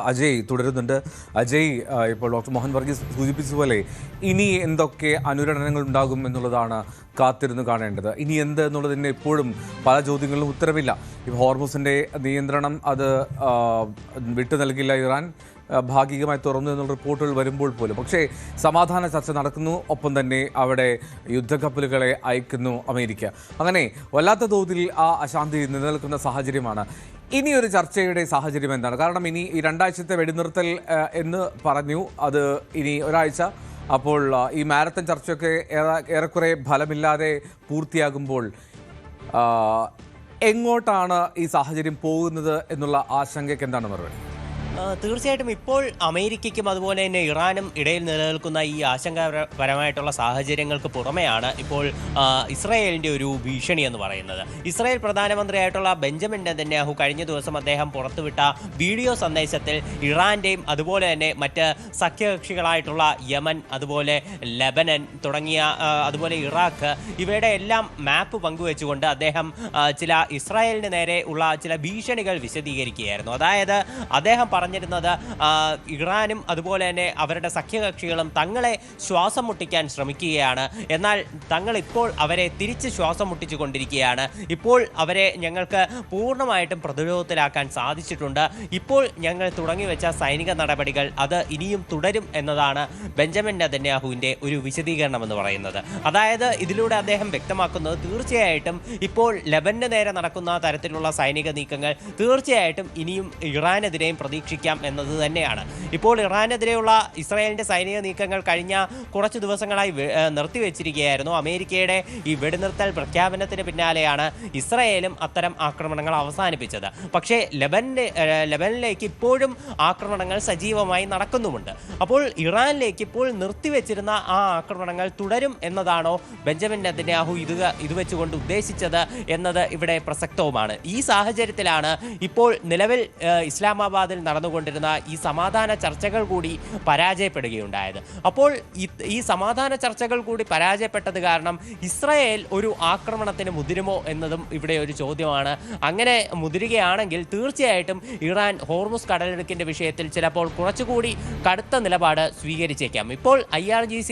അജയ് തുടരുന്നുണ്ട്. അജയ്, ഇപ്പോൾ ഡോക്ടർ മോഹൻ വർഗീസ് സൂചിപ്പിച്ചതുപോലെ ഇനി എന്തൊക്കെ അനുരണനങ്ങൾ ഉണ്ടാകും എന്നുള്ളതാണ് കാത്തിരുന്ന് കാണേണ്ടത്. ഇനി എന്ത് എന്നുള്ളതിന് ഇപ്പോഴും പല ചോദ്യങ്ങളിലും ഉത്തരവില്ല. ഇപ്പോൾ ഹോർമുസിൻ്റെ നിയന്ത്രണം അത് വിട്ടു നൽകില്ല ഇറാൻ, ഭാഗികമായി തുറന്നു എന്നുള്ള റിപ്പോർട്ടുകൾ വരുമ്പോൾ പോലും. പക്ഷേ സമാധാന ചർച്ച നടക്കുന്നു, ഒപ്പം തന്നെ അവിടെ യുദ്ധക്കപ്പലുകളെ അയക്കുന്നു അമേരിക്ക. അങ്ങനെ വല്ലാത്ത തോതിൽ ആ അശാന്തി നിലനിൽക്കുന്ന സാഹചര്യമാണ്. ഇനിയൊരു ചർച്ചയുടെ സാഹചര്യം എന്താണ്? കാരണം ഇനി ഈ 2 ആഴ്ചത്തെ വെടിനിർത്തൽ എന്ന് പറഞ്ഞു, അത് ഇനി ഒരാഴ്ച. അപ്പോൾ ഈ മാരത്തൺ ചർച്ചയൊക്കെ ഏറെക്കുറെ ഫലമില്ലാതെ പൂർത്തിയാകുമ്പോൾ എങ്ങോട്ടാണ് ഈ സാഹചര്യം പോകുന്നത് എന്നുള്ള ആശങ്കയ്ക്ക് എന്താണ് മറുപടി? തീർച്ചയായിട്ടും ഇപ്പോൾ അമേരിക്കയ്ക്കും അതുപോലെ തന്നെ ഇറാനും ഇടയിൽ നിലനിൽക്കുന്ന ഈ ആശങ്കാപരമായിട്ടുള്ള സാഹചര്യങ്ങൾക്ക് പുറമെയാണ് ഇപ്പോൾ ഇസ്രായേലിൻ്റെ ഒരു ഭീഷണി എന്ന് പറയുന്നത്. ഇസ്രായേൽ പ്രധാനമന്ത്രിയായിട്ടുള്ള ബെഞ്ചമിൻ നെതന്യാഹു കഴിഞ്ഞ ദിവസം അദ്ദേഹം പുറത്തുവിട്ട വീഡിയോ സന്ദേശത്തിൽ ഇറാൻ്റെയും അതുപോലെ തന്നെ മറ്റ് സഖ്യകക്ഷികളായിട്ടുള്ള യമൻ, അതുപോലെ ലെബനൻ തുടങ്ങിയ അതുപോലെ ഇറാഖ്, ഇവയുടെ എല്ലാം മാപ്പ് പങ്കുവെച്ചുകൊണ്ട് അദ്ദേഹം ചില ഇസ്രായേലിന് നേരെ ഉള്ള ചില ഭീഷണികൾ വിശദീകരിക്കുകയായിരുന്നു. അതായത് അദ്ദേഹം പറഞ്ഞിരുന്നത് ഇറാനും അതുപോലെ തന്നെ അവരുടെ സഖ്യകക്ഷികളും തങ്ങളെ ശ്വാസം മുട്ടിക്കാൻ ശ്രമിക്കുകയാണ്, എന്നാൽ തങ്ങൾ ഇപ്പോൾ അവരെ തിരിച്ച് ശ്വാസം മുട്ടിച്ചു കൊണ്ടിരിക്കുകയാണ്. ഇപ്പോൾ അവരെ ഞങ്ങൾക്ക് പൂർണ്ണമായിട്ടും പ്രതിരോധത്തിലാക്കാൻ സാധിച്ചിട്ടുണ്ട്. ഇപ്പോൾ ഞങ്ങൾ തുടങ്ങിവെച്ച സൈനിക നടപടികൾ അത് ഇനിയും തുടരും എന്നതാണ് ബെഞ്ചമിൻ നെതന്യാഹുവിൻ്റെ ഒരു വിശദീകരണം എന്ന് പറയുന്നത്. അതായത് ഇതിലൂടെ അദ്ദേഹം വ്യക്തമാക്കുന്നത് തീർച്ചയായിട്ടും ഇപ്പോൾ ലെബനന് നേരെ നടക്കുന്ന തരത്തിലുള്ള സൈനിക നീക്കങ്ങൾ തീർച്ചയായിട്ടും ഇനിയും ഇറാനെതിരെയും പ്രതീക്ഷിക്കാം എന്നത് തന്നെയാണ്. ഇപ്പോൾ ഇറാനെതിരെയുള്ള ഇസ്രായേലിന്റെ സൈനിക നീക്കങ്ങൾ കഴിഞ്ഞ കുറച്ച് ദിവസങ്ങളായി നിർത്തിവെച്ചിരിക്കുകയായിരുന്നു. അമേരിക്കയുടെ ഈ വെടിനിർത്തൽ പ്രഖ്യാപനത്തിന് പിന്നാലെയാണ് ഇസ്രായേലും അത്തരം ആക്രമണങ്ങൾ അവസാനിപ്പിച്ചത്. പക്ഷേ ലെബനിലേക്ക് ഇപ്പോഴും ആക്രമണങ്ങൾ സജീവമായി നടക്കുന്നുമുണ്ട്. അപ്പോൾ ഇറാനിലേക്ക് ഇപ്പോൾ നിർത്തിവെച്ചിരുന്ന ആ ആക്രമണങ്ങൾ തുടരും എന്നതാണോ ബെഞ്ചമിൻ നെതന്യാഹു ഇത് വെച്ചുകൊണ്ട് ഉദ്ദേശിച്ചത് എന്നത് ഇവിടെ പ്രസക്തവുമാണ്. ഈ സാഹചര്യത്തിലാണ് ഇപ്പോൾ നിലവിൽ ഇസ്ലാമാബാദിൽ നടന്നുകൊണ്ടിരുന്ന ഈ സമാധാന ചർച്ചകൾ കൂടി പരാജയപ്പെടുകയുണ്ടായത്. അപ്പോൾ ഈ സമാധാന ചർച്ചകൾ കൂടി പരാജയപ്പെട്ടത് കാരണം ഇസ്രായേൽ ഒരു ആക്രമണത്തിന് മുതിരുമോ എന്നതും ഇവിടെ ഒരു ചോദ്യമാണ്. അങ്ങനെ മുതിരുകയാണെങ്കിൽ തീർച്ചയായിട്ടും ഇറാൻ ഹോർമുസ് കടലിടുക്കിൻ്റെ വിഷയത്തിൽ ചിലപ്പോൾ കുറച്ചുകൂടി കടുത്ത നിലപാട് സ്വീകരിച്ചേക്കാം. ഇപ്പോൾ IRGC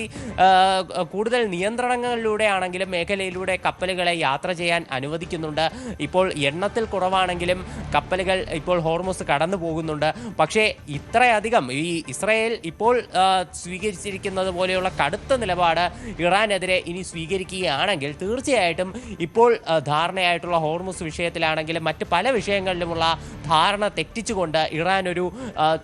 കൂടുതൽ നിയന്ത്രണങ്ങളിലൂടെ ആണെങ്കിലും മേഖലയിലൂടെ കപ്പലുകളെ യാത്ര ചെയ്യാൻ അനുവദിക്കുന്നുണ്ട്. ഇപ്പോൾ എണ്ണത്തിൽ കുറവാണെങ്കിലും കപ്പലുകൾ ഇപ്പോൾ ഹോർമുസ് കടന്നു പോകുന്നുണ്ട്. പക്ഷേ ഇത്രയധികം ഈ ഇസ്രായേൽ ഇപ്പോൾ സ്വീകരിച്ചിരിക്കുന്നത് പോലെയുള്ള കടുത്ത നിലപാട് ഇറാനെതിരെ ഇനി സ്വീകരിക്കുകയാണെങ്കിൽ തീർച്ചയായിട്ടും ഇപ്പോൾ ധാരണയായിട്ടുള്ള ഹോർമുസ് വിഷയത്തിലാണെങ്കിലും മറ്റ് പല വിഷയങ്ങളിലുമുള്ള ധാരണ തെറ്റിച്ചുകൊണ്ട് ഇറാൻ ഒരു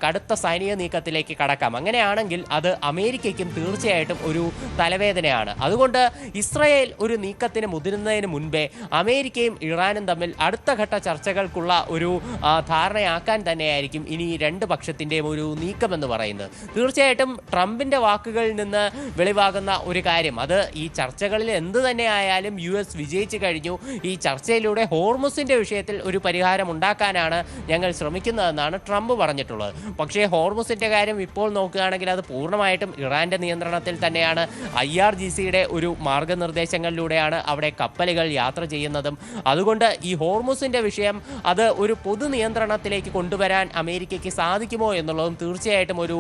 കടുത്ത സൈനിക നീക്കത്തിലേക്ക് കടക്കാം. അങ്ങനെയാണെങ്കിൽ അത് അമേരിക്കയ്ക്കും തീർച്ചയായിട്ടും ഒരു തലവേദനയാണ്. അതുകൊണ്ട് ഇസ്രായേൽ ഒരു നീക്കത്തിന് മുതിരുന്നതിന് മുൻപേ അമേരിക്കയും ഇറാനും തമ്മിൽ അടുത്ത ഘട്ട ചർച്ചകൾക്കുള്ള ഒരു ധാരണയാക്കാൻ തന്നെയായിരിക്കും ഇനി രണ്ട് പക്ഷത്തിൻ്റെയും ഒരു നീക്കമെന്ന് പറയുന്നത്. തീർച്ചയായിട്ടും ട്രംപിൻ്റെ വാക്കുകളിൽ നിന്ന് വെളിവാകുന്ന ഒരു കാര്യം, അത് ഈ ചർച്ചകളിൽ എന്ത് തന്നെ ആയാലും US വിജയിച്ചു കഴിഞ്ഞു. ഈ ചർച്ചയിലൂടെ ഹോർമുസിൻ്റെ വിഷയത്തിൽ ഒരു പരിഹാരം ഉണ്ടാക്കാനാണ് ഞങ്ങൾ ശ്രമിക്കുന്നതെന്നാണ് ട്രംപ് പറഞ്ഞിട്ടുള്ളത്. പക്ഷേ ഹോർമുസിൻ്റെ കാര്യം ഇപ്പോൾ നോക്കുകയാണെങ്കിൽ അത് പൂർണ്ണമായിട്ടും ഇറാൻ്റെ നിയന്ത്രണത്തിൽ തന്നെയാണ്. IRGCയുടെ ഒരു മാർഗനിർദ്ദേശങ്ങളിലൂടെയാണ് അവിടെ കപ്പലുകൾ യാത്ര ചെയ്യുന്നതും. അതുകൊണ്ട് ഈ ഹോർമുസിൻ്റെ വിഷയം അത് ഒരു പൊതു നിയന്ത്രണത്തിലേക്ക് കൊണ്ടുവരാൻ അമേരിക്കയ്ക്ക് സാധിക്കുമോ എന്നുള്ളതും തീർച്ചയായിട്ടും ഒരു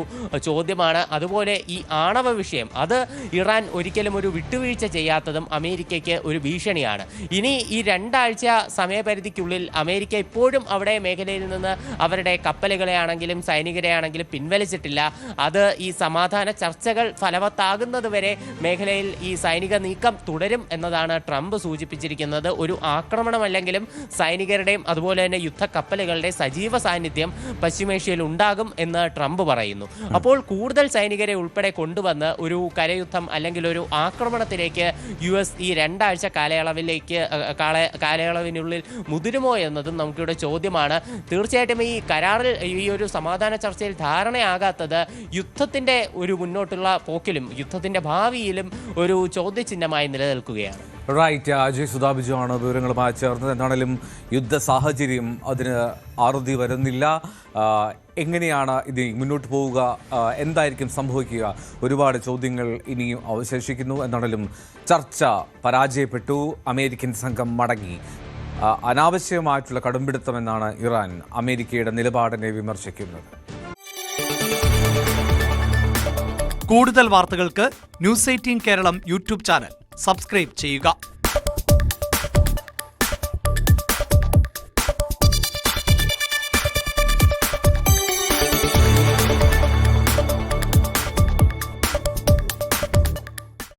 ചോദ്യമാണ്. അതുപോലെ ഈ ആണവ വിഷയം അത് ഇറാൻ ഒരിക്കലും ഒരു വിട്ടുവീഴ്ച ചെയ്യാത്തതും അമേരിക്കയ്ക്ക് ഒരു ഭീഷണിയാണ്. ഇനി ഈ 2 ആഴ്ച സമയപരിധിക്കുള്ളിൽ അമേരിക്ക ഇപ്പോഴും അവിടെ മേഖലയിൽ നിന്ന് അവരുടെ കപ്പലുകളെ ആണെങ്കിലും സൈനികരെ ആണെങ്കിലും പിൻവലിച്ചിട്ടില്ല. അത് ഈ സമാധാന ചർച്ചകൾ ഫലവത്താകുന്നത് വരെ മേഖലയിൽ ഈ സൈനിക നീക്കം തുടരും എന്നതാണ് ട്രംപ് സൂചിപ്പിച്ചിരിക്കുന്നത്. ഒരു ആക്രമണമല്ലെങ്കിലും സൈനികരുടെയും അതുപോലെ തന്നെ യുദ്ധക്കപ്പലുകളുടെ സജീവ സാന്നിധ്യം പശ്ചിമേഷ്യയിൽ ഉണ്ടാകും എന്ന് ട്രംപ് പറയുന്നു. അപ്പോൾ കൂടുതൽ സൈനികരെ ഉൾപ്പെടെ കൊണ്ടുവന്ന് ഒരു കരയുദ്ധം അല്ലെങ്കിൽ ഒരു ആക്രമണത്തിലേക്ക് US ഈ 2 ആഴ്ച കാലയളവിനുള്ളിൽ മുതിരുമോ എന്നതും നമുക്കിവിടെ ചോദ്യമാണ്. തീർച്ചയായിട്ടും ഈ കരാറിൽ ഈ ഒരു സമാധാന ചർച്ചയിൽ ധാരണയാകാത്തത് യുദ്ധത്തിൻ്റെ ഒരു മുന്നോട്ടുള്ള പോക്കിലും യുദ്ധത്തിൻ്റെ ഭാവിയിലും ഒരു ചോദ്യചിഹ്നമായി നിലനിൽക്കുകയാണ്. റൈറ്റ്, അജയ് സുധാബിജു ആണ് വിവരങ്ങളുമായി ചേർന്നത്. എന്താണെങ്കിലും യുദ്ധ സാഹചര്യം അതിന് അറുതി വരുന്നില്ല. എങ്ങനെയാണ് ഇത് മുന്നോട്ട് പോവുക, എന്തായിരിക്കും സംഭവിക്കുക, ഒരുപാട് ചോദ്യങ്ങൾ ഇനിയും അവശേഷിക്കുന്നു. എന്നാണെങ്കിലും ചർച്ച പരാജയപ്പെട്ടു, അമേരിക്കൻ സംഘം മടങ്ങി. അനാവശ്യമായിട്ടുള്ള കടുംപിടുത്തമെന്നാണ് ഇറാൻ അമേരിക്കയുടെ നിലപാടിനെ വിമർശിക്കുന്നത്. കൂടുതൽ വാർത്തകൾക്ക് news 18 Keralam YouTube channel subscribe ചെയ്യുക.